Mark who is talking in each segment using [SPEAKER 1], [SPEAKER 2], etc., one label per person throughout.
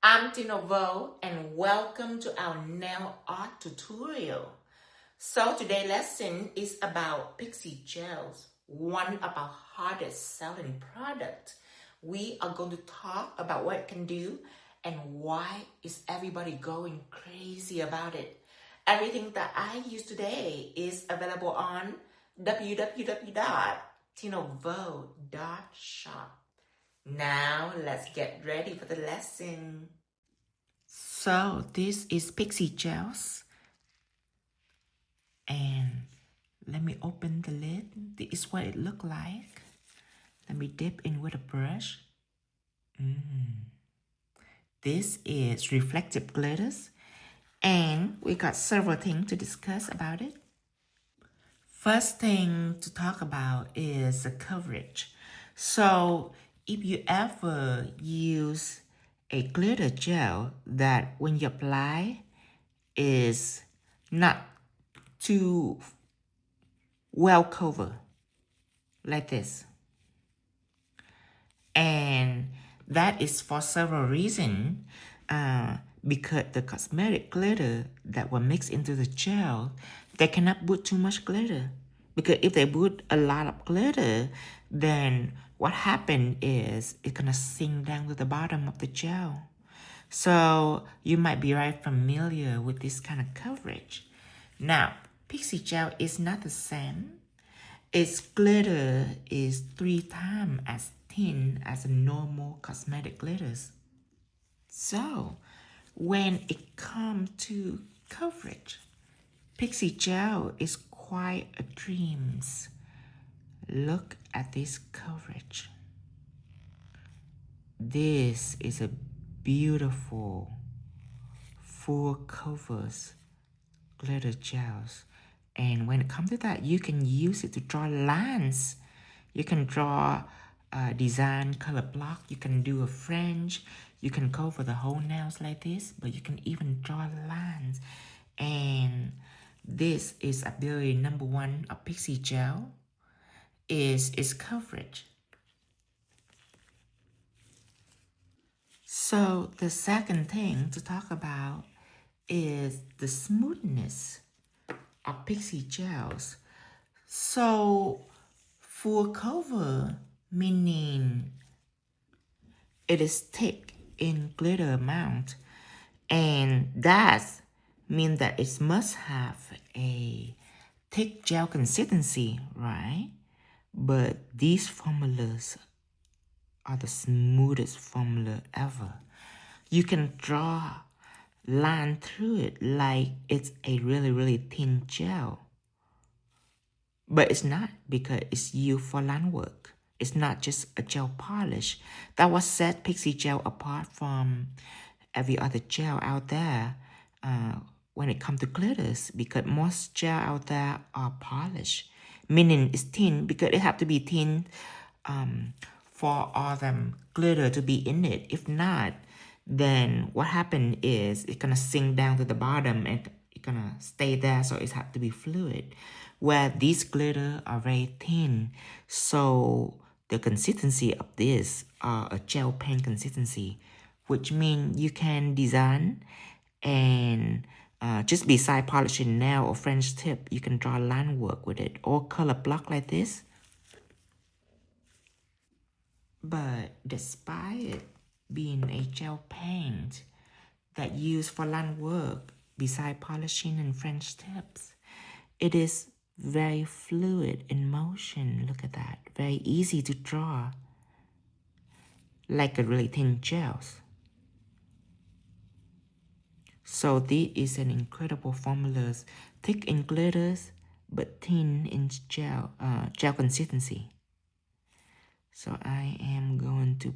[SPEAKER 1] I'm Tinovo and welcome to our nail art tutorial. So today's lesson is about Pixie Gels, one of our hardest selling products. We are going to talk about what it can do and why is everybody going crazy about it. Everything that I use today is available on www.tinovo.shop. Now let's get ready for the lesson. So this is Pixie Gels, and let me open the lid. This is what it look like. Let me dip in with a brush. This is reflective glitters, and we got several things to discuss about it. First thing to talk about is the coverage. So if you ever use a glitter gel that when you apply is not too well covered like this, and that is for several reasons. Because the cosmetic glitter that will mix into the gel, they cannot put too much glitter, because if they put a lot of glitter, then what happened is it's gonna sink down to the bottom of the gel. So you might be right familiar with this kind of coverage. Now, Pixie Gel is not the same. Its glitter is 3 times as thin as a normal cosmetic glitters. So, when it comes to coverage, Pixie Gel is quite a dream. Look at this coverage. This is a beautiful full covers glitter gels. And when it comes to that, you can use it to draw lines. You can draw a design color block. You can do a fringe. You can cover the whole nails like this, but you can even draw lines. And this is ability number 1 of Pixie Gel is its coverage. So the second thing to talk about is the smoothness of Pixie Gels. So full cover meaning it is thick in glitter amount, and that means that it must have a thick gel consistency, right? But these formulas are the smoothest formula ever. You can draw line through it like it's a really thin gel. But it's not, because it's used for line work. It's not just a gel polish. That what set Pixie Gel apart from every other gel out there when it comes to glitters, because most gel out there are polished, meaning it's thin because it have to be thin for all them glitter to be in it. If not, then what happened is it's gonna sink down to the bottom and it's gonna stay there, so it have to be fluid. Where these glitter are very thin, so the consistency of this are a gel pen consistency, which means you can design and just beside polishing nail or French tip, you can draw line work with it or color block like this. But despite it being a gel paint that used for line work beside polishing and French tips, it is very fluid in motion. Look at that. Very easy to draw, like a really thin gels. So this is an incredible formula, thick in glitters but thin in gel consistency. So I am going to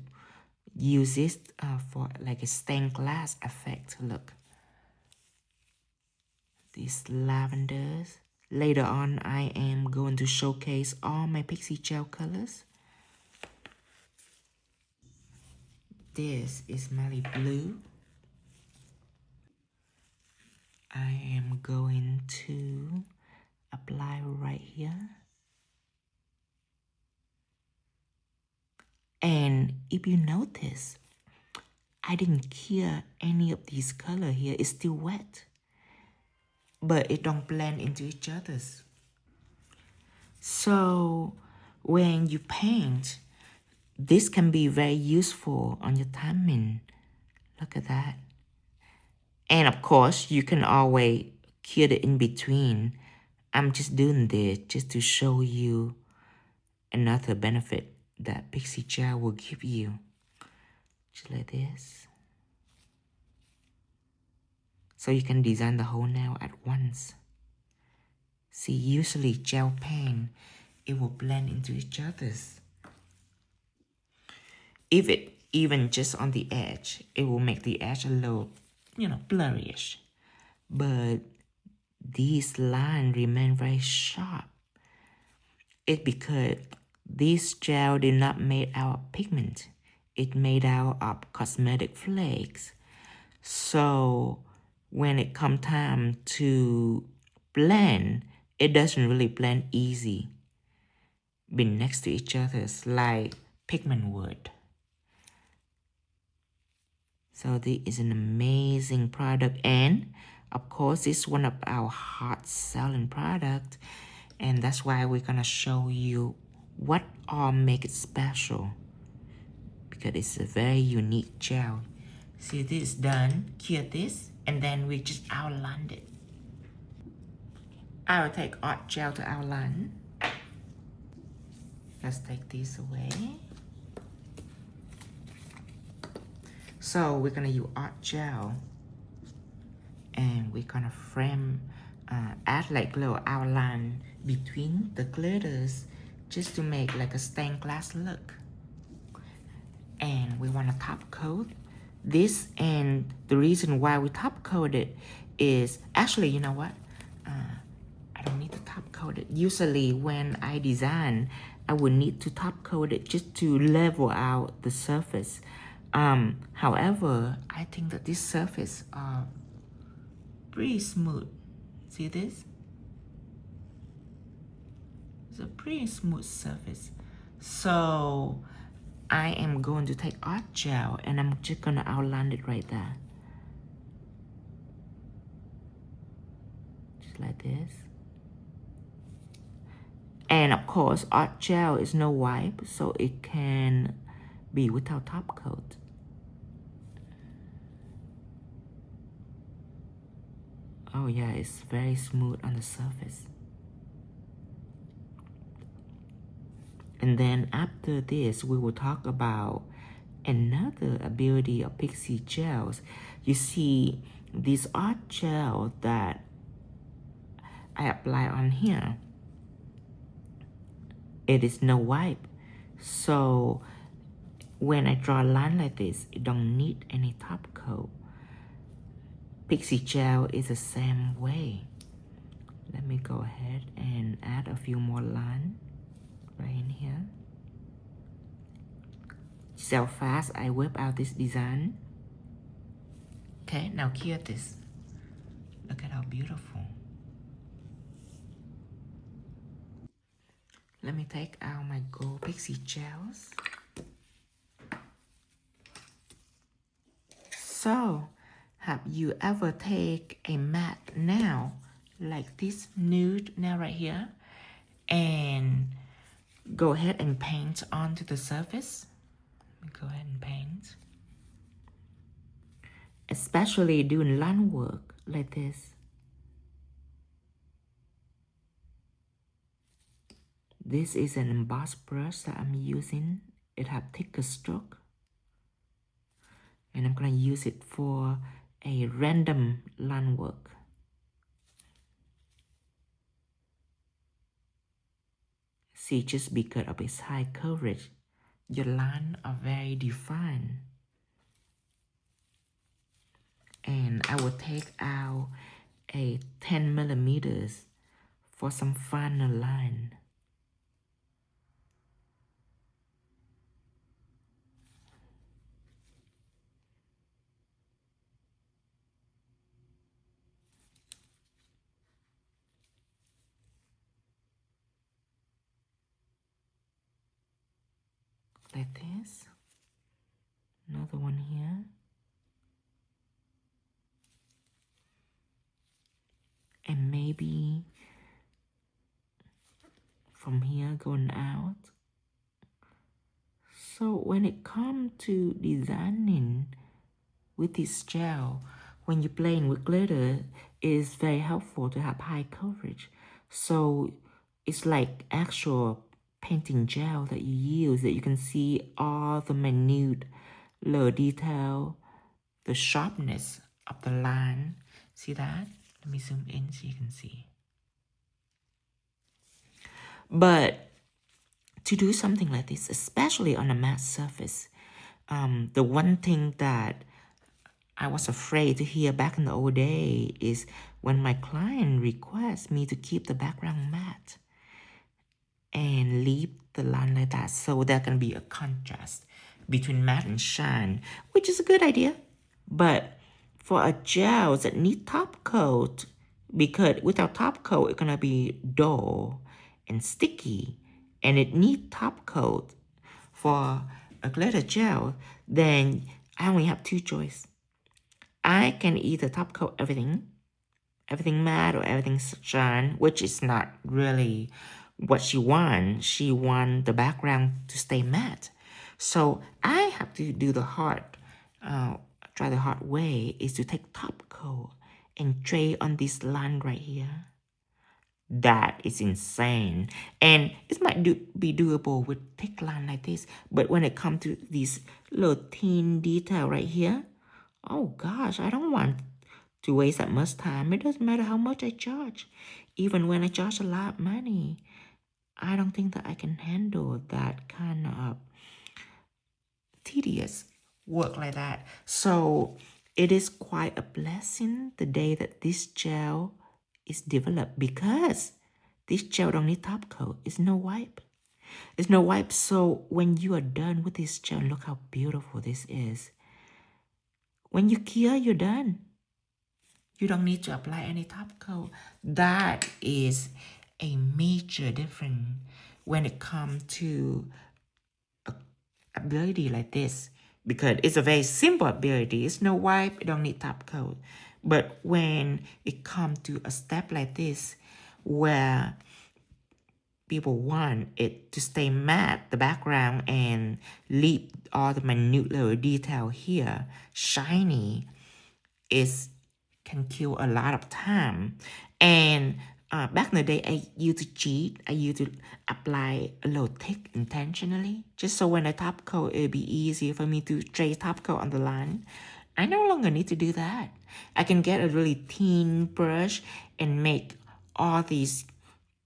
[SPEAKER 1] use this for like a stained glass effect. Look, these lavenders. Later on, I am going to showcase all my Pixie Gel colors. This is Melly Blue. I am going to apply right here. And if you notice, I didn't cure any of these color here. It's still wet, but it don't blend into each other's. So when you paint, this can be very useful on your timing. Look at that. And of course, you can always cure the in between. I'm just doing this just to show you another benefit that Pixie Gel will give you. Just like this. So you can design the whole nail at once. See, usually gel paint, it will blend into each other's. If it even just on the edge, it will make the edge a little, blurryish. But these lines remain very sharp. It's because this gel did not made out of pigment. It made out of cosmetic flakes. So when it come time to blend, it doesn't really blend easy, be next to each other like pigment would. So this is an amazing product, and of course it's one of our hot selling product, and that's why we're gonna show you what all make it special, because it's a very unique gel. See, this is done, cure this, and then we just outlined it. I will take art gel to outline. Let's take this away. So we're gonna use art gel, and we're gonna frame, add like little outline between the glitters, just to make like a stained glass look. And we wanna top coat this, and the reason why we top coat it is, actually, you know what? I don't need to top coat it. Usually when I design, I would need to top coat it just to level out the surface. However, I think that this surface are pretty smooth. See this? It's a pretty smooth surface. So I am going to take art gel, and I'm just gonna outline it right there. Just like this. And of course, art gel is no wipe, so it can be without top coat. Oh yeah, it's very smooth on the surface. And then after this, we will talk about another ability of Pixie Gels. You see, this art gel that I apply on here, it is no wipe. So when I draw a line like this, it don't need any top coat. Pixie Gel is the same way. Let me go ahead and add a few more lines right in here. See how fast I whip out this design. Okay, now cure this. Look at how beautiful. Let me take out my gold Pixie Gels. So, have you ever take a matte nail, like this nude nail right here, and go ahead and paint onto the surface? Let me go ahead and paint. Especially doing line work like this. This is an embossed brush that I'm using. It has thicker stroke. And I'm gonna use it for a random line work. See, just because of its high coverage, your lines are very defined. And I will take out a 10 millimeters for some finer line. Like this. Another one here. maybe from here going out. So when it comes to designing with this gel, when you're playing with glitter, it's very helpful to have high coverage. So it's like actual painting gel that you use, that you can see all the minute little detail, the sharpness of the line. See that? Let me zoom in so you can see. But to do something like this, especially on a matte surface, the one thing that I was afraid to hear back in the old day is when my client requests me to keep the background matte and leave the line like that, so there can be a contrast between matte and shine, which is a good idea. But for a gel that need top coat, because without top coat, it's gonna be dull and sticky, and it need top coat for a glitter gel, then I only have two choices. I can either top coat everything matte or everything shine, which is not really what she wants. She wants the background to stay matte. So I have to do the try the hard way, is to take top coat and tray on this line right here. That is insane. And it might be doable with thick line like this, but when it comes to this little thin detail right here, oh gosh, I don't want to waste that much time. It doesn't matter how much I charge. Even when I charge a lot of money, I don't think that I can handle that kind of tedious work like that. So it is quite a blessing the day that this gel is developed, because this gel don't need top coat. It's no wipe. It's no wipe. So when you are done with this gel, look how beautiful this is. When you cure, you're done. You don't need to apply any top coat. That is a major difference when it comes to ability like this, because it's a very simple ability. It's no wipe, it don't need top coat. But when it comes to a step like this, where people want it to stay matte, the background, and leave all the minute little detail here shiny, can kill a lot of time. And back in the day, I used to cheat. I used to apply a little thick intentionally, just so when I top coat, it'd be easier for me to trace top coat on the line. I no longer need to do that. I can get a really thin brush and make all these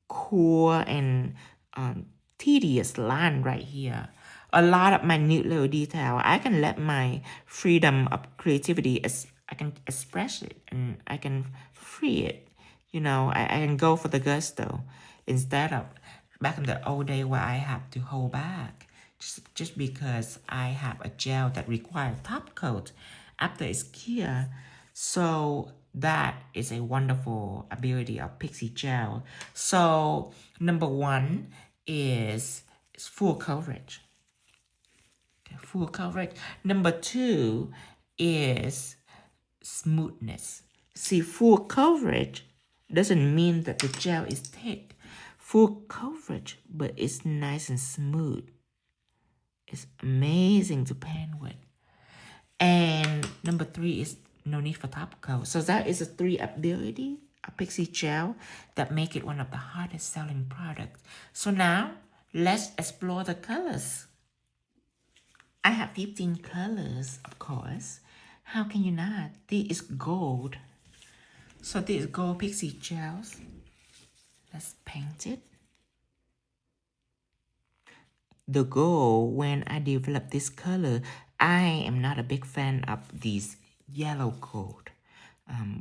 [SPEAKER 1] cool and tedious line right here. A lot of minute little detail. I can let my freedom of creativity, I can express it and I can free it. You know, I can go for the gusto instead of back in the old day where I have to hold back just because I have a gel that requires top coat after it's clear. So that is a wonderful ability of Pixie Gel. So number one is full coverage. Okay, full coverage. Number two is smoothness. See, full coverage doesn't mean that the gel is thick. Full coverage, but it's nice and smooth. It's amazing to paint with. And number three is no need for top coat. So that is a three ability of Pixie Gel that make it one of the hardest selling products. So now let's explore the colors. I have 15 colors, of course. How can you not? This is gold. So this is gold Pixie Gels. Let's paint it. The gold, when I developed this color, I am not a big fan of these yellow gold,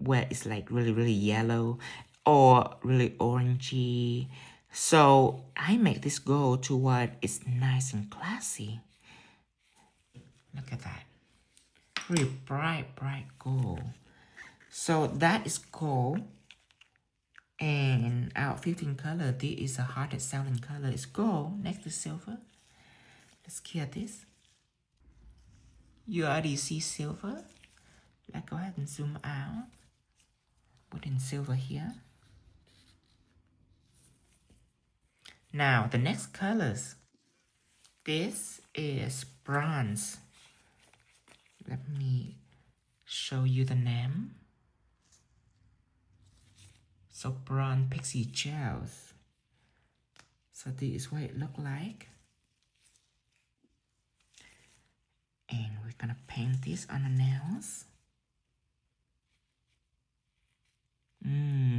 [SPEAKER 1] where it's like really, really yellow or really orangey. So I make this gold to what is nice and classy. Look at that. Really bright, bright gold. So that is gold. And out of 15 color, this is the hardest selling color. It's gold next to silver. Let's clear this. You already see silver. Let's go ahead and zoom out. Put in silver here. Now, the next colors. This is bronze. Let me show you the name. So bronze Pixie Gels. So this is what it look like. And we're gonna paint this on the nails.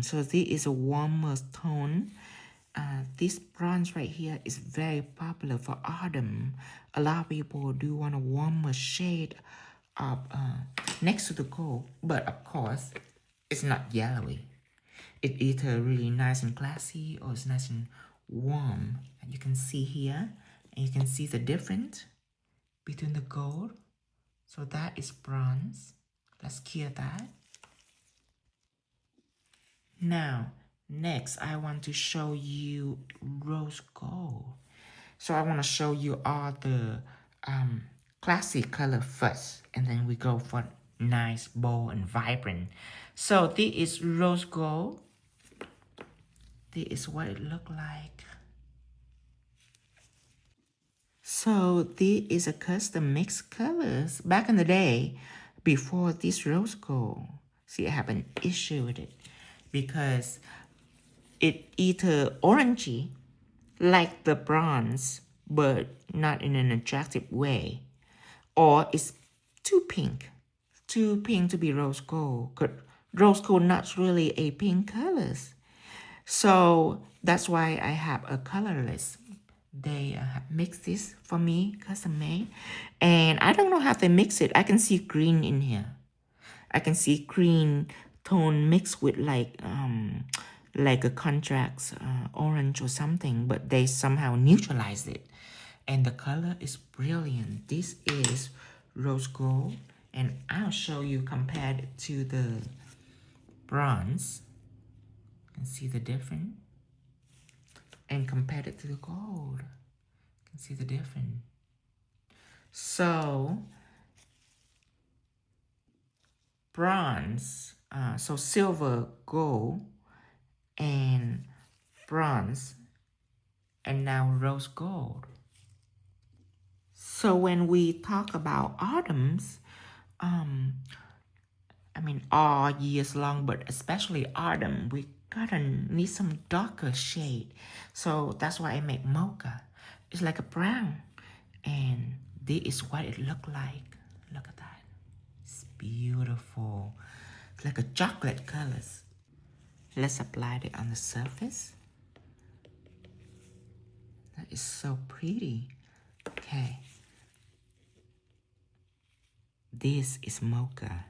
[SPEAKER 1] So this is a warmer tone. This bronze right here is very popular for autumn. A lot of people do want a warmer shade of next to the gold, but of course, it's not yellowy. It's either really nice and classy or it's nice and warm. And you can see here, and you can see the difference between the gold. So that is bronze. Let's clear that. Now, next, I want to show you rose gold. So I want to show you all the classic color first, and then we go for nice, bold, and vibrant. So this is rose gold. This is what it look like. So this is a custom mixed colors. Back in the day, before this rose gold, see, I have an issue with it because it either orangey like the bronze, but not in an attractive way, or it's too pink to be rose gold. 'Cause rose gold not really a pink colors. So that's why I have a colorless. They have mixed this for me, custom made. And I don't know how they mix it. I can see green in here. I can see green tone mixed with like a contrast orange or something, but they somehow neutralized it. And the color is brilliant. This is rose gold, and I'll show you compared to the bronze. You can see the difference. And compared it to the gold. You can see the difference. So, bronze, so silver, gold, and bronze, and now rose gold. So when we talk about autumns, I mean all years long, but especially autumn, we gotta need some darker shade. So that's why I make mocha. It's like a brown, and this is what it look like. Look at that. It's beautiful. It's like a chocolate colors. Let's apply it on the surface. That is so pretty. Okay. This is mocha.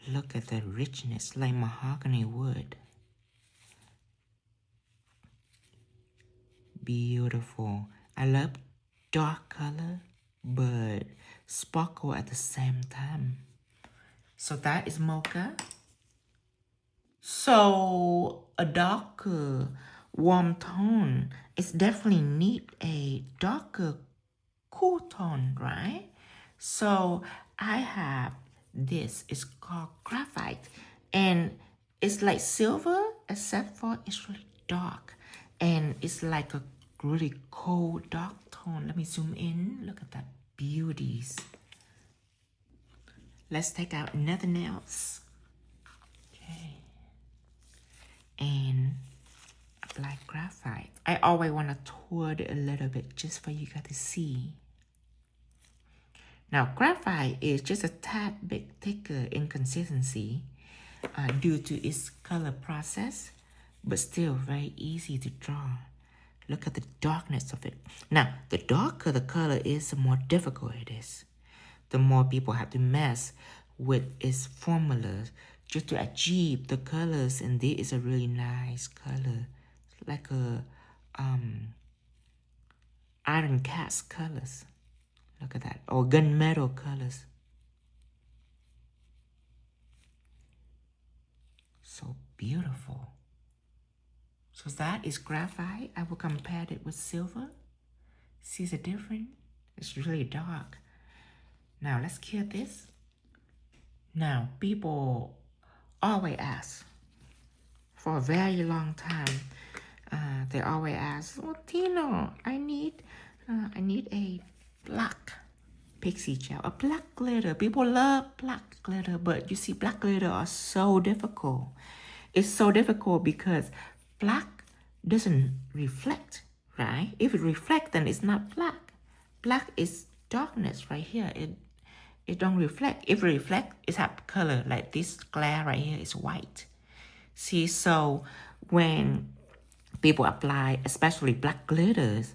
[SPEAKER 1] Look at the richness, like mahogany wood. Beautiful. I love dark color, but sparkle at the same time. So that is mocha. So a darker warm tone is definitely need a darker cool tone, right? So I have this. It's called graphite, and it's like silver except for it's really dark, and it's like a really cold dark tone. Let me zoom in. Look at that beauties. Let's take out another nails. Okay. And apply graphite. I always want to tour it a little bit just for you guys to see. Now, graphite is just a tad bit thicker in consistency due to its color process, but still very easy to draw. Look at the darkness of it. Now, the darker the color is, the more difficult it is. The more people have to mess with its formulas just to achieve the colors, and this is a really nice color. It's like a iron cast colors. Look at that. Or gunmetal colors. So beautiful. So that is graphite. I will compare it with silver. See the difference? It's really dark. Now let's cure this. Now people always ask for a very long time, They always ask, "Oh, Tino, I need a black Pixie Gel, a black glitter." People love black glitter, but you see, black glitter are so difficult. It's so difficult because black doesn't reflect, right? If it reflects, then it's not black. Black is darkness right here. It don't reflect. If it reflect, it have color like this glare right here is white. See, so when people apply, especially black glitters,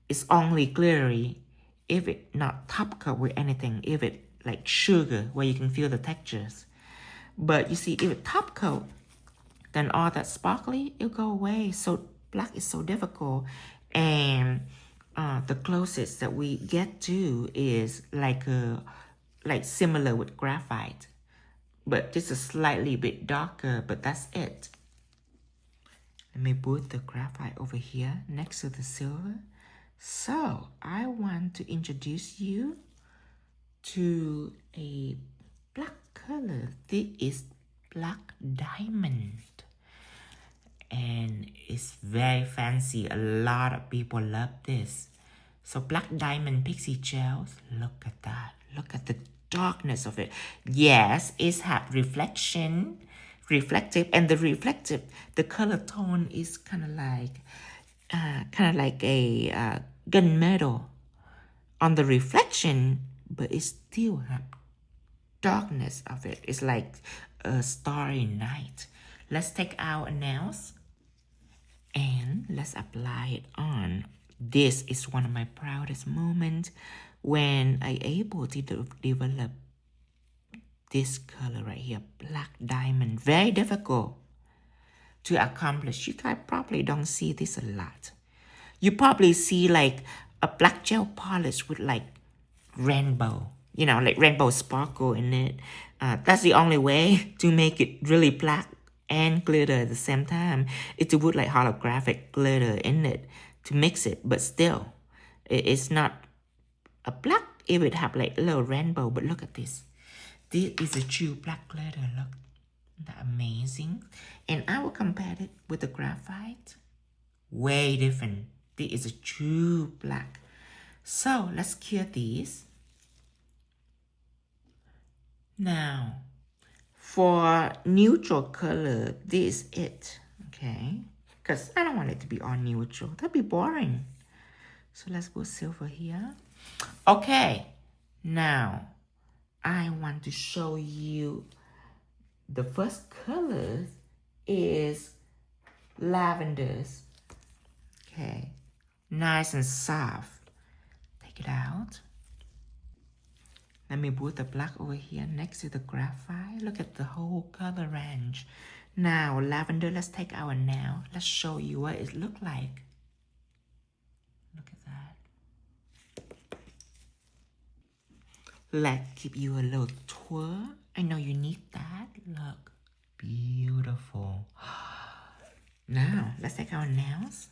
[SPEAKER 1] it's only glittery if it not top coat with anything, if it like sugar where you can feel the textures. But you see, if it top coat, then all that sparkly, it'll go away. So black is so difficult. And the closest that we get to is like similar with graphite, but just a slightly bit darker, but that's it. Let me put the graphite over here next to the silver. So I want to introduce you to a black color. This is black diamond. And it's very fancy. A lot of people love this. So black diamond Pixie Gels. Look at that. Look at the darkness of it. Yes, it's have reflective, and the color tone is kind of like a gunmetal on the reflection, but it still have darkness of it. It's like a starry night. Let's take our nails and let's apply it on. This is one of my proudest moments when I able to develop this color right here, black diamond. Very difficult to accomplish. You guys probably don't see this a lot. You probably see like a black gel polish with like rainbow, like rainbow sparkle in it. That's the only way to make it really black and glitter at the same time, is to put like holographic glitter in it to mix it. But still, it's not a black. It would have like a little rainbow. But look at this. This is a true black glitter. Look, isn't that amazing? And I will compare it with the graphite. Way different. This is a true black. So let's cure these. Now, for neutral color, this is it, okay? Because I don't want it to be all neutral. That'd be boring. So let's put silver here. Okay, now I want to show you the first color is lavenders. Okay, nice and soft. Take it out. Let me put the black over here next to the graphite. Look at the whole color range. Now, lavender, let's take our nail. Let's show you what it look like. Look at that. Let's give you a little tour. I know you need that. Look, beautiful. Now, let's take our nails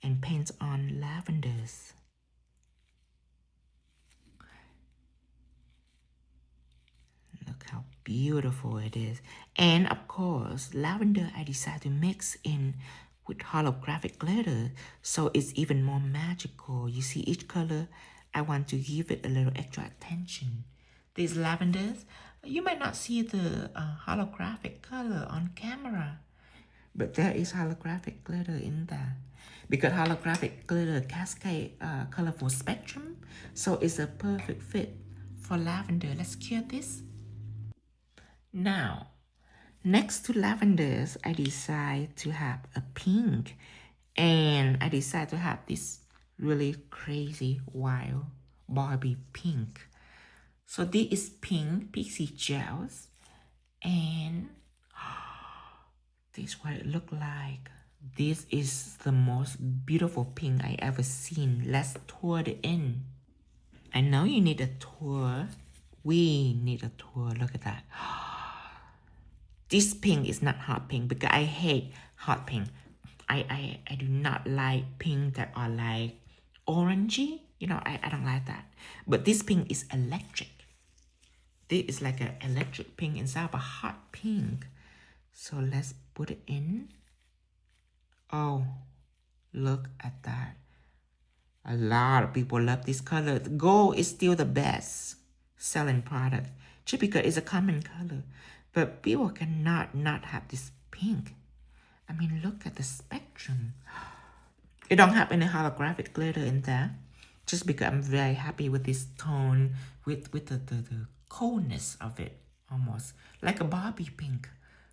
[SPEAKER 1] and paint on lavenders. Look how beautiful it is. And of course, lavender I decided to mix in with holographic glitter, so it's even more magical. You see, each color, I want to give it a little extra attention. These lavenders, you might not see the holographic color on camera, but there is holographic glitter in there. Because holographic glitter cascade colorful spectrum, so it's a perfect fit for lavender. Let's cure this. Now, next to lavenders, I decide to have a pink, and I decide to have this really crazy wild Barbie pink. So this is pink Pixie Gels, and this is what it look like. This is the most beautiful pink I ever seen. Let's tour it in. I know you need a tour. We need a tour. Look at that. This pink is not hot pink because I hate hot pink. I do not like pink that are like orangey. I don't like that. But this pink is electric. This is like an electric pink inside of a hot pink. So let's put it in. Oh, look at that. A lot of people love this color. Gold is still the best selling product. Just because it's a common color. But people cannot not have this pink. I mean, look at the spectrum. It don't have any holographic glitter in there. Just because I'm very happy with this tone, with the coldness of it, almost like a Barbie pink.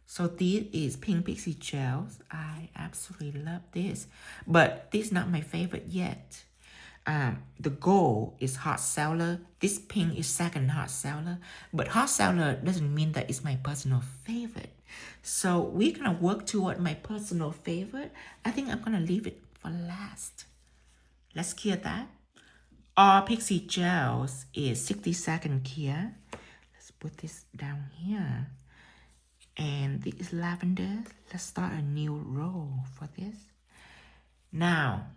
[SPEAKER 1] So this is Pink Pixie Gels. I absolutely love this. But this is not my favorite yet. The gold is hot seller. This pink is second hot seller. But hot seller doesn't mean that it's my personal favorite. So we're gonna work toward my personal favorite. I think I'm gonna leave it for last. Let's cure that. Our Pixie Gels is 60-second cure. Let's put this down here. And this is lavender. Let's start a new row for this. Now,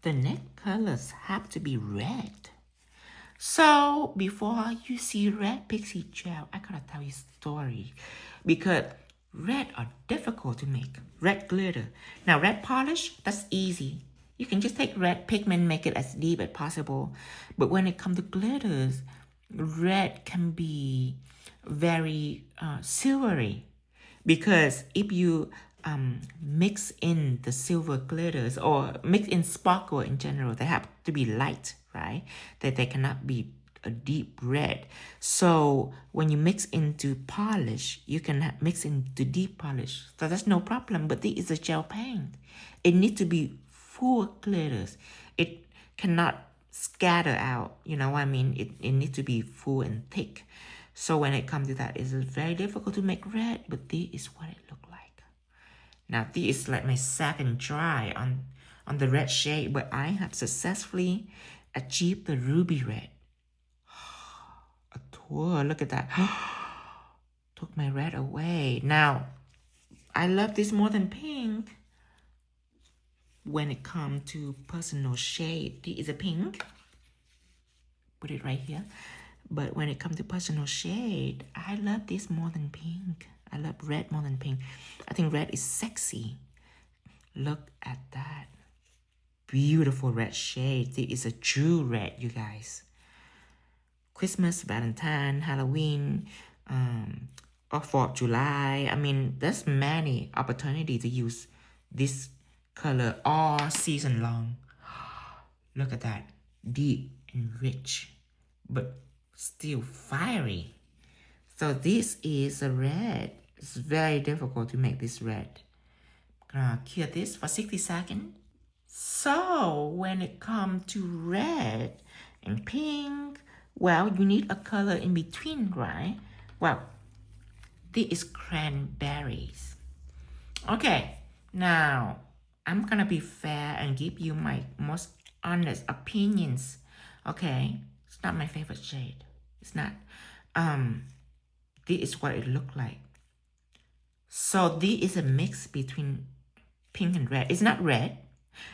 [SPEAKER 1] the next colors have to be red. So before you see red Pixie Gel, I gotta tell you a story. Because red are difficult to make. Red glitter. Now red polish, that's easy. You can just take red pigment, make it as deep as possible. But when it comes to glitters, red can be very silvery. Because if you mix in the silver glitters or mix in sparkle in general, they have to be light, right? That they cannot be a deep red. So when you mix into polish, you can mix into deep polish. So that's no problem. But this is a gel paint. It needs to be full glitters. It cannot scatter out. You know what I mean? It needs to be full and thick. So when it comes to that, it's very difficult to make red, but this is what it looks like. Now this is like my second try on the red shade, but I have successfully achieved the ruby red. A tour, look at that. Took my red away. Now, I love this more than pink. When it comes to personal shade, this is a pink. Put it right here. But when it comes to personal shade, I love this more than pink. I love red more than pink. I think red is sexy. Look at that. Beautiful red shade. This is a true red, you guys. Christmas, Valentine, Halloween, or 4th of July. I mean, there's many opportunities to use this color all season long. Look at that. Deep and rich, but still fiery. So this is a red. It's very difficult to make this red. I'm gonna cure this for 60 seconds. So when it comes to red and pink, well, you need a color in between, right? Well, this is cranberries. Okay, now I'm gonna be fair and give you my most honest opinions. Okay, it's not my favorite shade. It's not. This is what it looked like. So this is a mix between pink and red. It's not red.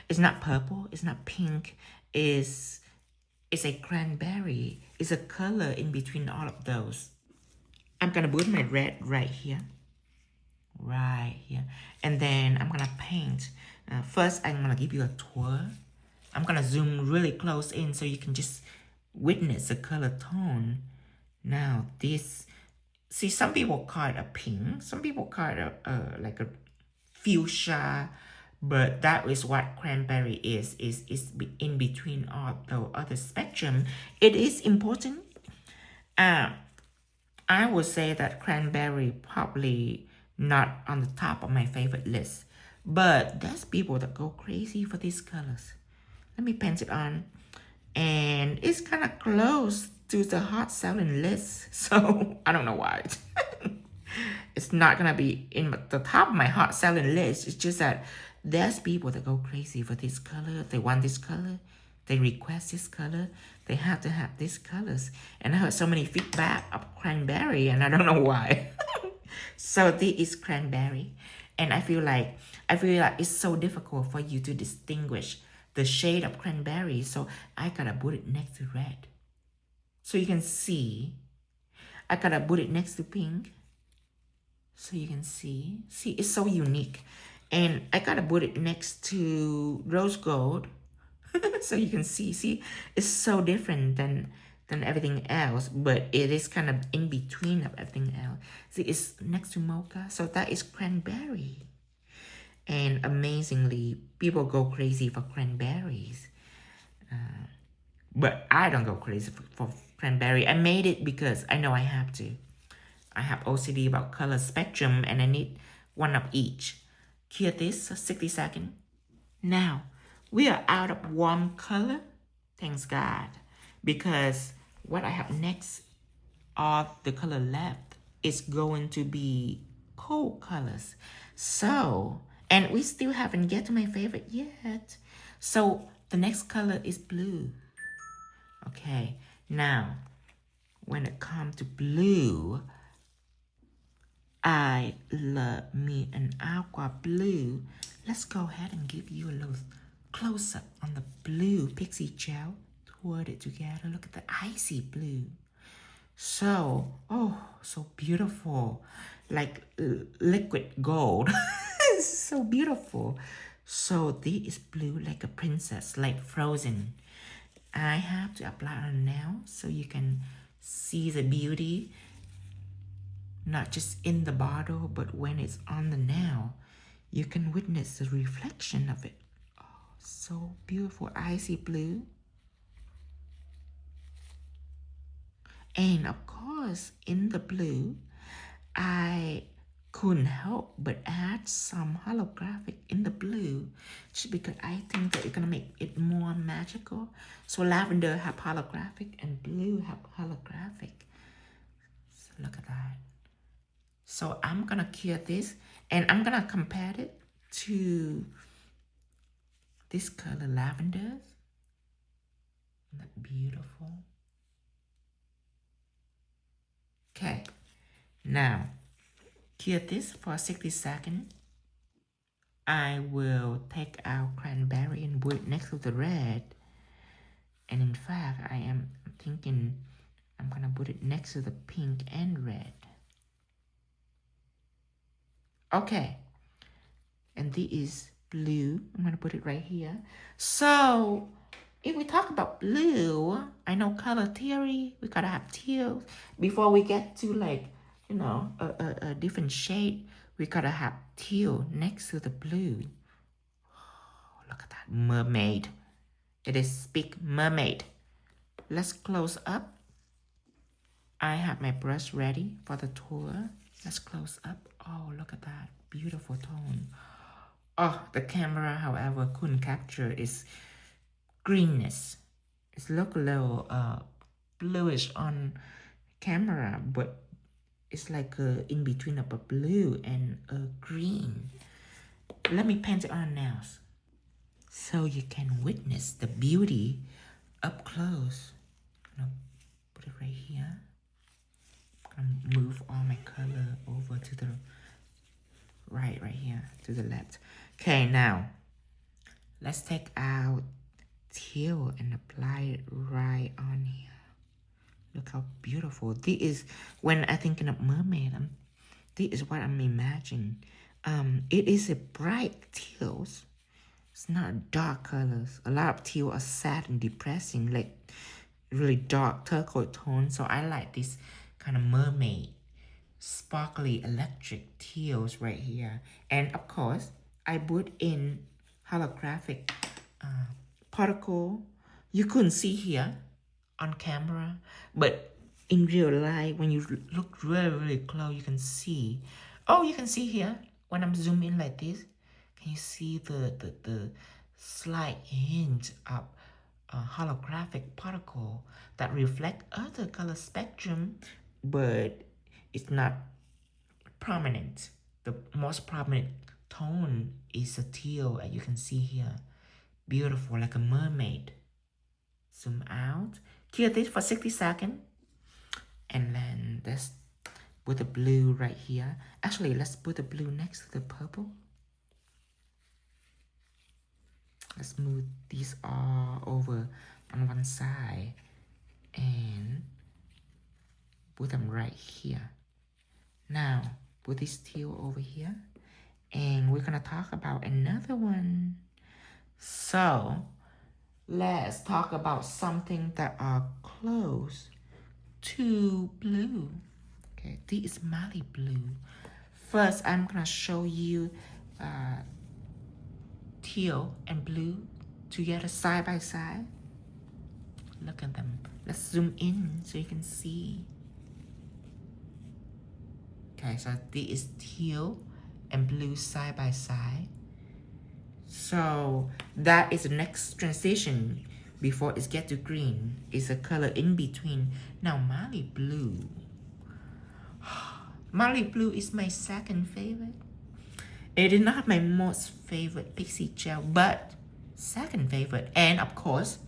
[SPEAKER 1] It's not purple. It's not pink. It's a cranberry. It's a color in between all of those. I'm gonna put my red right here. Right here. And then I'm gonna paint. First, I'm gonna give you a tour. I'm gonna zoom really close in so you can just witness the color tone. Now this, see, some people call it a pink. Some people call it like a fuchsia. But that is what cranberry is in between all the other spectrum. It is important. I would say that cranberry probably not on the top of my favorite list. But there's people that go crazy for these colors. Let me paint it on. And it's kind of close to the hot selling list. So I don't know why. It's not going to be in the top of my hot selling list. It's just that there's people that go crazy for this color. They want this color. They request this color. They have to have these colors. And I heard so many feedback of cranberry, and I don't know why. So this is cranberry. And I feel like it's so difficult for you to distinguish the shade of cranberry. So I gotta put it next to red. So you can see. I gotta put it next to pink. So you can see. See, it's so unique. And I gotta put it next to rose gold so you can see it's so different than everything else, but it is kind of in between of everything else. See, it's next to mocha, so that is cranberry. And amazingly, people go crazy for cranberries. But I don't go crazy for cranberry. I made it because I know I have to. I have OCD about color spectrum and I need one of each. Cure this 60 seconds. Now, we are out of warm color. Thanks God. Because what I have next of the color left is going to be cold colors. So, and we still haven't get to my favorite yet. So the next color is blue. Okay, now when it comes to blue, I love me an aqua blue. Let's go ahead and give you a little close-up on the blue Pixie Gel. Put it together. Look at the icy blue. So, oh, so beautiful. Like liquid gold. So beautiful. So this is blue like a princess, like frozen. I have to apply on now so you can see the beauty, not just in the bottle, but when it's on the nail, you can witness the reflection of it. Oh, so beautiful, icy blue. And of course, in the blue, I couldn't help but add some holographic in the blue just because I think that it's gonna make it more magical. So lavender have holographic and blue have holographic. So look at that. So I'm gonna cure this and I'm gonna compare it to this color lavender. Isn't that beautiful? Okay, now cure this for 60 seconds. I will take out cranberry and put it next to the red. And in fact, I am thinking I'm gonna put it next to the pink and red. Okay, and this is blue. I'm gonna put it right here. So if we talk about blue, I know color theory, we gotta have teal. Before we get to like, you know, a different shade, we gotta have teal next to the blue. Oh, look at that, mermaid. It is big mermaid. Let's close up. I have my brush ready for the tour. Let's close up. Oh, look at that, beautiful tone. Oh, the camera, however, couldn't capture its greenness. It looks a little bluish on camera, but it's like in between of a blue and a green. Let me paint it on now so you can witness the beauty up close. I'm gonna put it right here. I'm gonna move all my color over to the right here, to the left. Okay, now let's take out teal and apply it right on here. Look how beautiful. This is when I thinking of mermaid. This is what I'm imagining. It is a bright teals. It's not dark colors. A lot of teal are sad and depressing, like really dark turquoise tone. So I like this kind of mermaid, sparkly electric teals right here. And of course, I put in holographic particle. You couldn't see here on camera, but in real life, when you look really, really close, you can see. Oh, you can see here when I'm zooming in like this. Can you see the slight hint of holographic particle that reflect other color spectrum, but it's not prominent. The most prominent tone is a teal, as you can see here. Beautiful, like a mermaid. Zoom out. Cure this for 60 seconds. And then let's put the blue right here. Actually, let's put the blue next to the purple. Let's move these all over on one side and put them right here. Now, put this teal over here And we're gonna talk about another one. So let's talk about something that are close to blue. Okay, this is Mali blue. First, I'm gonna show you teal and blue together side by side. Look at them. Let's zoom in so you can see. Okay, so this is teal and blue side by side. So that is the next transition before it gets to green. It's a color in between. Now Mali blue. Mali blue is my second favorite. It is not my most favorite Pixie Gel, but second favorite. And of course,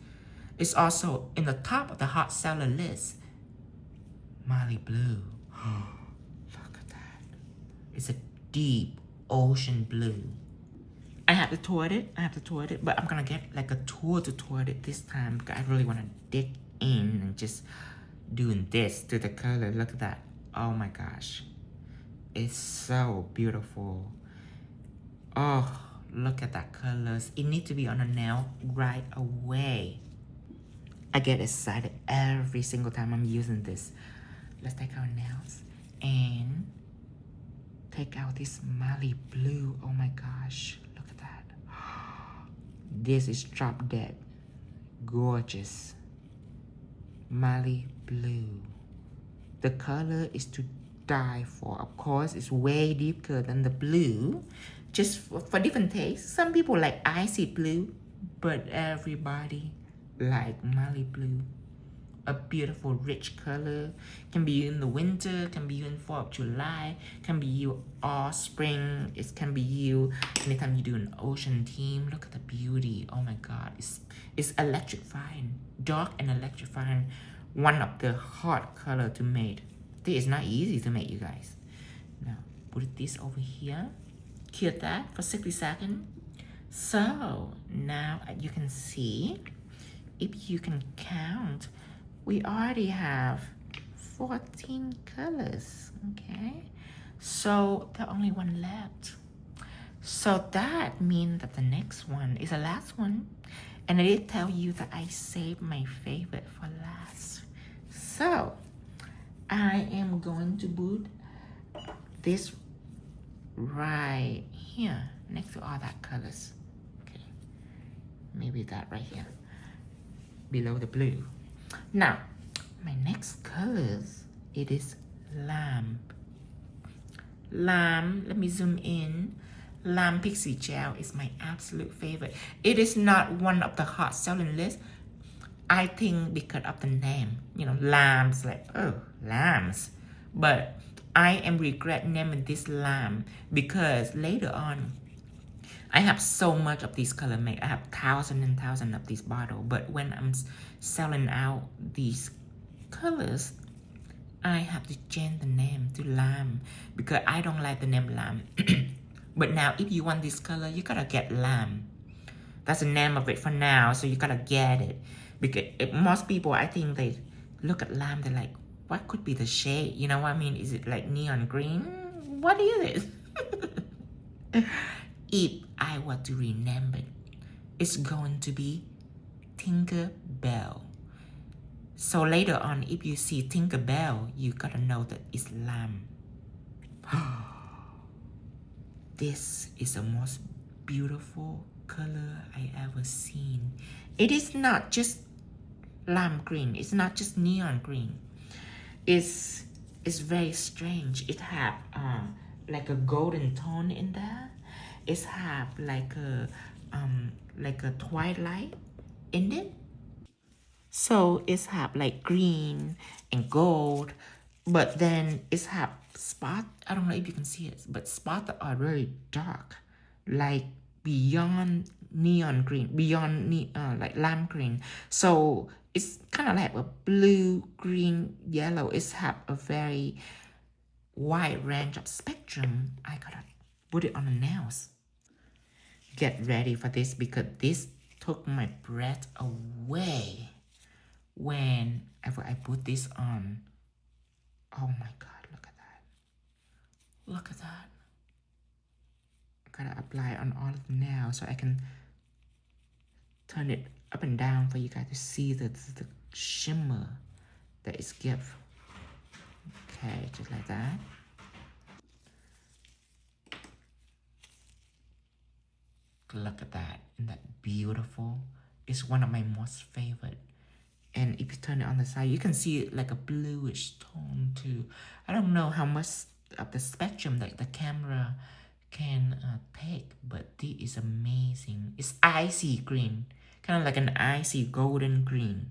[SPEAKER 1] it's also in the top of the hot seller list. Mali blue. Look at that. It's a deep ocean blue. I have to tour it, but I'm gonna get like a tour to tour it this time because I really wanna dig in and just doing this to the color. Look at that. Oh my gosh. It's so beautiful. Oh, look at that colors. It needs to be on a nail right away. I get excited every single time I'm using this. Let's take our nails and take out this Mali blue. Oh my gosh, look at that. This is drop dead. Gorgeous. Mali blue. The color is to die for. Of course, it's way deeper than the blue. Just for different tastes. Some people like icy blue, but everybody like Mali blue. A beautiful rich color. Can be used in the winter, can be used in 4th of July, can be used all spring. It can be used anytime you do an ocean theme. Look at the beauty. Oh my god. It's electrifying. Dark and electrifying. One of the hard color to make. This is not easy to make, you guys. Now put this over here. Cure that for 60 seconds. So now you can see, if you can count, we already have 14 colors, okay? So there's only one left. So that means that the next one is the last one. And I did tell you that I saved my favorite for last. So I am going to put this right here next to all that colors. Okay, maybe that right here below the blue. Now my next colors, it is lamb. Let me zoom in. Lamb Pixie Gel is my absolute favorite. It is not one of the hot selling list. I think because of the name, you know, lambs, like, oh, lambs. But I am regret naming this lamb because later on, I have so much of these color made. I have thousands and thousands of these bottles. But when I'm selling out these colors, I have to change the name to lamb because I don't like the name lamb. But now, if you want this color, you gotta get lamb. That's the name of it for now, so you gotta get it. Because most people, I think they look at lamb, they're like, what could be the shade? You know what I mean? Is it like neon green? What is it? If I were to rename it, it's going to be Tinker Bell. So later on, if you see Tinker Bell, you gotta know that it's lamb. This is the most beautiful color I ever seen. It is not just lime green. It's not just neon green. It's very strange. It have like a golden tone in there. It have like a twilight in it. So it's have like green and gold, but then it's have spot. I don't know if you can see it, but spots are very dark, like beyond neon green, beyond like lime green. So it's kind of like a blue, green, yellow. It's have a very wide range of spectrum. I gotta put it on the nails. Get ready for this because this took my breath away whenever I put this on. Oh my god, look at that. Look at that. apply on all of the nails so I can turn it up and down for you guys to see the shimmer that it's give. Okay, just like that. Look at that. Isn't that beautiful? It's one of my most favorite. And if you turn it on the side, you can see it like a bluish tone too. I don't know how much of the spectrum that the camera can take, but this is amazing. It's icy green, kind of like an icy golden green.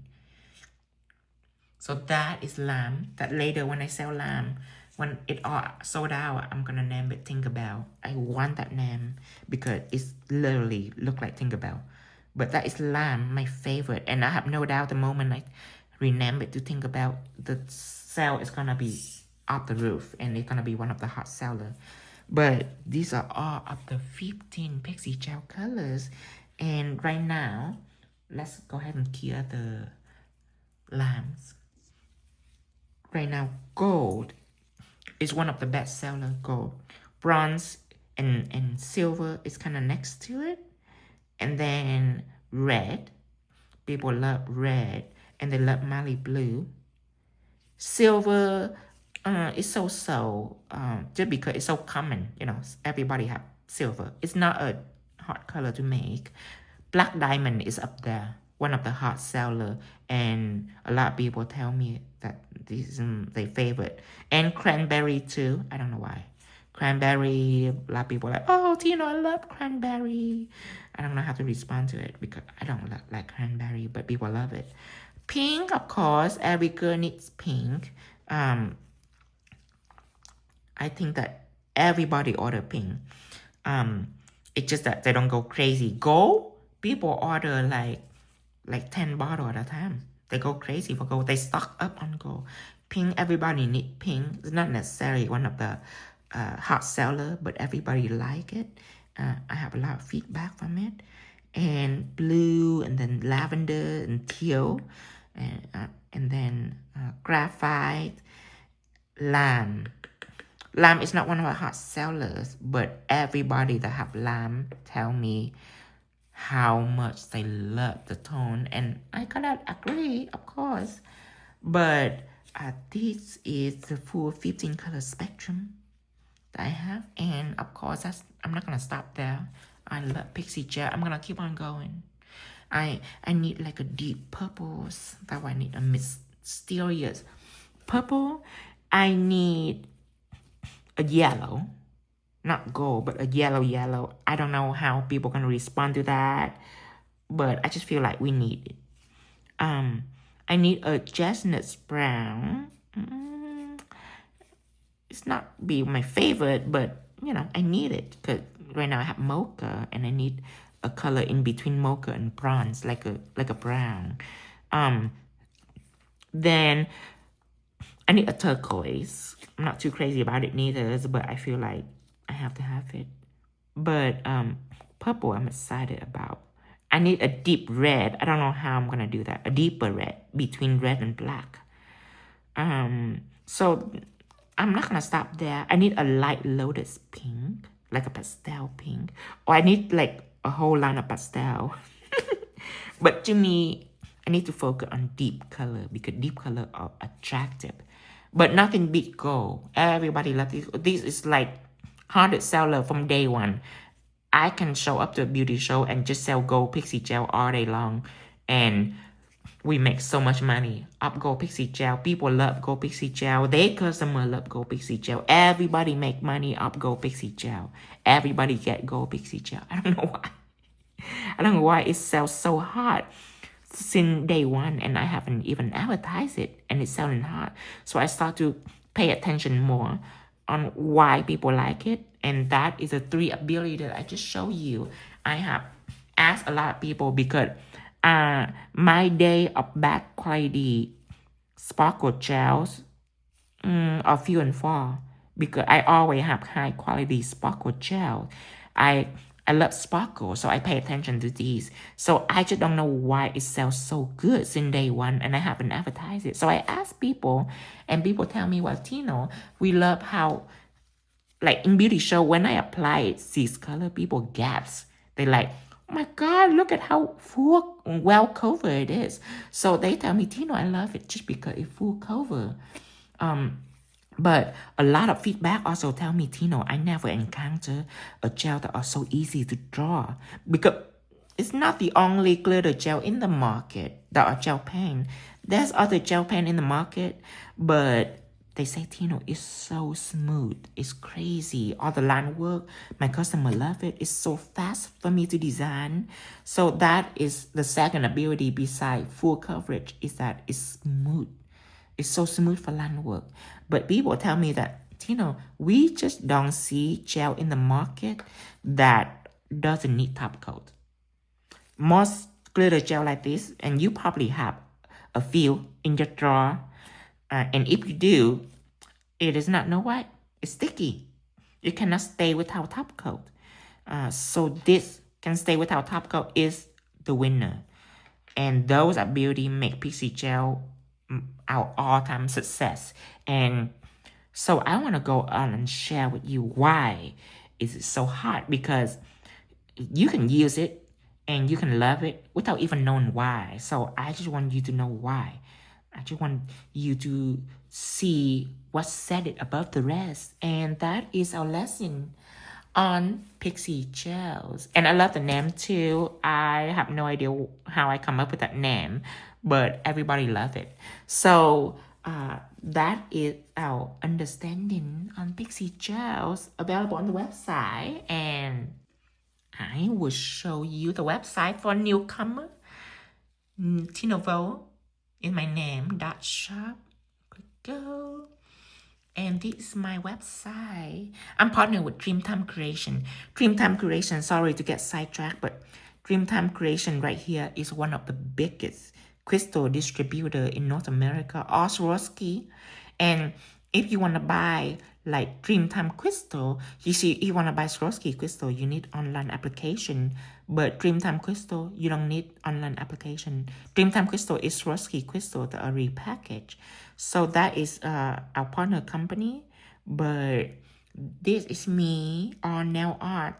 [SPEAKER 1] So that is lamb. That later when I sell lamb, when it all sold out, I'm gonna name it Tinkerbell. I want that name because it's literally look like Tinkerbell. But that is lamb, my favorite, and I have no doubt the moment I rename it to Tinkerbell, the sale is gonna be off the roof, and it's gonna be one of the hot seller. But these are all of the 15 Pixie Gel colors, and right now, let's go ahead and clear the lambs. Right now, gold is one of the best seller. Gold, bronze, and silver is kind of next to it, and then red. People love red, and they love Mali blue. Silver is so just because it's so common, you know, everybody have silver. It's not a hard color to make. Black diamond is up there, one of the hot seller, and a lot of people tell me that this is their favorite. And cranberry too. I don't know why. Cranberry, a lot of people are like, oh, Tino, I love cranberry. I don't know how to respond to it because I don't like cranberry, but people love it. Pink, of course, every girl needs pink. I think that everybody order pink. It's just that they don't go crazy. Gold, people order like 10 bottles at a time. They go crazy for gold. They stock up on gold. Pink, everybody need pink. It's not necessarily one of the hot seller, but everybody like it. I have a lot of feedback from it. And blue, and then lavender, and teal, and then graphite, lamb. Lamb is not one of our hot sellers, but everybody that have lamb tell me how much they love the tone, and I cannot agree, of course. But this is the full 15 color spectrum that I have, and of course I'm not gonna stop there. I love Pixie Gel. I'm gonna keep on going. I need like a deep purples. That's why I need a mysterious purple. I need a yellow, not gold, but a yellow. I don't know how people can respond to that, but I just feel like we need it. I need a chestnut brown. It's not be my favorite, but you know, I need it because right now I have mocha, and I need a color in between mocha and bronze, like a brown. Then I need a turquoise. I'm not too crazy about it neither, but I feel like I have to have it. But purple, I'm excited about. I need a deep red. I don't know how I'm gonna do that. A deeper red between red and black. So I'm not gonna stop there. I need a light lotus pink, like a pastel pink. Or I need like a whole line of pastel. But to me, I need to focus on deep color because deep color are attractive. But nothing beat gold. Everybody loves this. This is like 100 seller from day one. I can show up to a beauty show and just sell gold Pixie Gel all day long. And we make so much money. Up gold Pixie Gel. People love gold Pixie Gel. Their customer love gold Pixie Gel. Everybody make money up gold Pixie Gel. Everybody get gold Pixie Gel. I don't know why. I don't know why it sells so hot since day one, and I haven't even advertised it, and it's selling hot. So I start to pay attention more on why people like it, and that is the 3 ability that I just show you. I have asked a lot of people because my day of bad quality sparkle gels are few and far because I always have high quality sparkle gel. I love sparkle, so I pay attention to these. So I just don't know why it sells so good since day one, and I haven't advertised it. So I ask people, and people tell me, well, Tino, we love how like in beauty show, when I apply these color, people gasp. They like, oh my God, look at how full, well cover it is. So they tell me, Tino, I love it just because it's full cover. But a lot of feedback also tell me, Tino, I never encounter a gel that are so easy to draw, because it's not the only glitter gel in the market that are gel pen. There's other gel pen in the market, but they say, Tino, it's so smooth. It's crazy. All the line work. My customer love it. It's so fast for me to design. So that is the second ability beside full coverage, is that it's smooth. It's so smooth for line work. But people tell me that, Tino, we just don't see gel in the market that doesn't need top coat. Most glitter gel like this, and you probably have a few in your drawer, and if you do, it is not no white. It's sticky. It cannot stay without top coat. So this can stay without top coat is the winner. And those ability make Pixie Gel our all-time success. And so I want to go on and share with you why is it so hard, because you can use it and you can love it without even knowing why. So I just want you to know why. I just want you to see what set it above the rest. And that is our lesson on Pixie Gels. And I love the name too. I have no idea how I come up with that name, but everybody love it. So that is our understanding on Pixie Gels, available on the website. And I will show you the website for newcomer. Tinovo is my name, .shop. Click go. And this is my website. I'm partnered with Dreamtime Creation. Dreamtime Creation, sorry to get sidetracked, but Dreamtime Creation right here is one of the biggest crystal distributor in North America, or Swarovski. And if you want to buy like Dreamtime Crystal, you see, you want to buy Swarovski Crystal, you need online application. But Dreamtime Crystal, you don't need online application. Dreamtime Crystal is Swarovski Crystal that are repackaged. So that is our partner company. But this is me on nail art.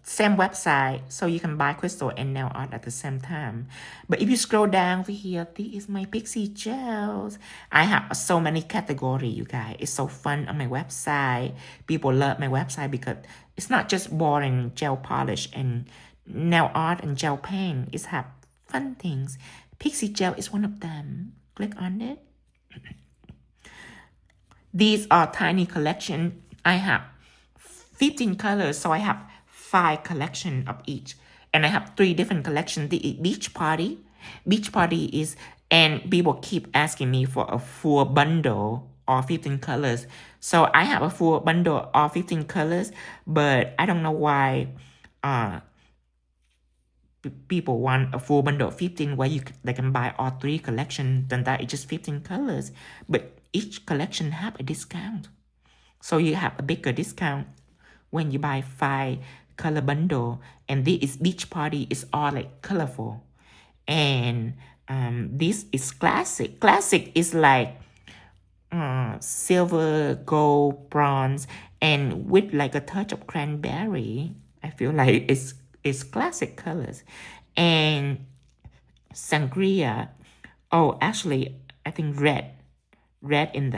[SPEAKER 1] Same website, so you can buy crystal and nail art at the same time. But if you scroll down over here, this is my Pixie Gels. I have so many categories, you guys. It's so fun on my website. People love my website because it's not just boring gel polish and nail art and gel paint. It's have fun things. Pixie Gel is one of them. Click on it. These are tiny collection. I have 15 colors, so I have 5 collection of each, and I have 3 different collections. The beach party is, and people keep asking me for a full bundle or 15 colors. So I have a full bundle of 15 colors, but I don't know why people want a full bundle of 15 where they can buy all 3 collections. Then that is just 15 colors, but each collection have a discount, so you have a bigger discount when you buy 5 color bundle. And this is beach party, is all like colorful. And this is classic. Classic is like silver, gold, bronze, and with like a touch of cranberry. I feel like it's classic colors. And sangria, oh actually I think red in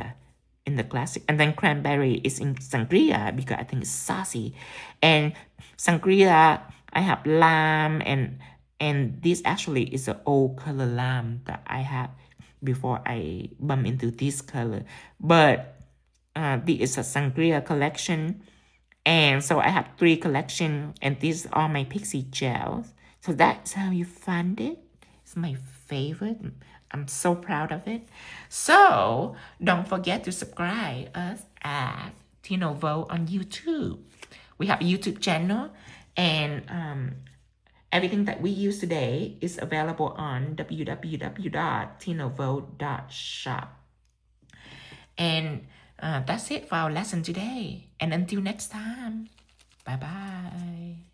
[SPEAKER 1] the classic, and then cranberry is in sangria because I think it's saucy. And sangria, I have lime, and this actually is an old color lime that I have before I bump into this color. But this is a sangria collection, and so I have 3 collection, and these are my Pixie Gels. So that's how you find it. It's my favorite. I'm so proud of it. So don't forget to subscribe us at Tinovo on YouTube. We have a YouTube channel, and everything that we use today is available on www.tinovo.shop. And that's it for our lesson today. And until next time, bye-bye.